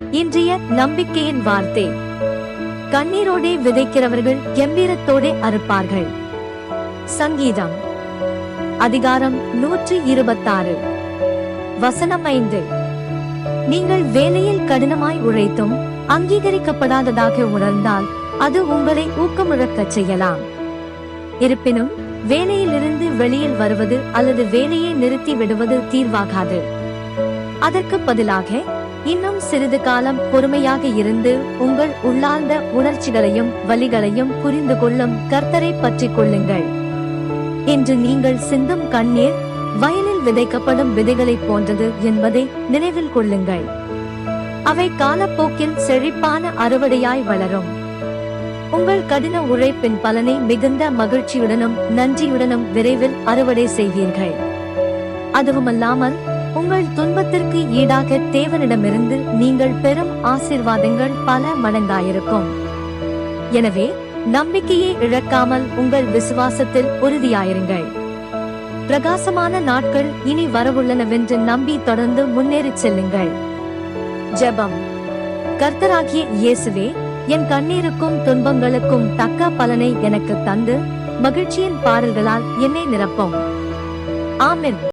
இன்றைய நம்பிக்கையின் வார்த்தை. கண்ணீரோடே விதைக்கிறவர்கள் கம்பீரத்தோடே அறுப்பார்கள். சங்கீதம் அதிகாரம் 126 வசனம் 5. நீங்கள் வேலையில் கடினமாய் உழைத்தும் அங்கீகரிக்கப்படாததாக உணர்ந்தால் அது உங்களை ஊக்கமிழக்கச் செய்யலாம். இருப்பினும் வேலையிலிருந்து வெளியில் வருவது அல்லது வேலையை நிறுத்தி விடுவது தீர்வாகாது. அதற்கு பதிலாக இன்னும் சிறிது காலம் பொறுமையாக இருந்து உங்கள் உள்ளார்ந்த உணர்ச்சிகளையும் வலிகளையும் புரிந்து கொள்ளும் கர்த்தரை பற்றிக் கொள்ளுங்கள். இன்று நீங்கள் சிந்தும் கண்ணீர் வயலில் விதைக்கப்படும் விதைகளைப் போன்றது என்பதை நினைவில் கொள்ளுங்கள். அவை காலப்போக்கில் செழிப்பான அறுவடையாய் வளரும். உங்கள் கடின உழைப்பின் பலனை மிகுந்த மகிழ்ச்சியுடனும் நன்றியுடனும் விரைவில் அறுவடை செய்வீர்கள். அதுவுமல்லாமல் உங்கள் துன்பத்திற்கு ஈடாக தேவனிடமிருந்து நீங்கள் பெறும் ஆசீர்வாதங்கள் பல மடங்காயிருக்கும். எனவே நம்பிக்கையை இழக்காமல் உங்கள் விசுவாசத்தில் உறுதியாயிருங்கள். பிரகாசமான நாட்கள் இனி வரவுள்ளனவென்று நம்பி தொடர்ந்து முன்னேறிச் செல்லுங்கள். ஜெபம். கர்த்தராகிய இயேசுவே, என் கண்ணீருக்கும் துன்பங்களுக்கும் தக்க பலனை எனக்கு தந்து மகிழ்ச்சியின் பாடல்களால் என்னை நிரப்பும். ஆமென்.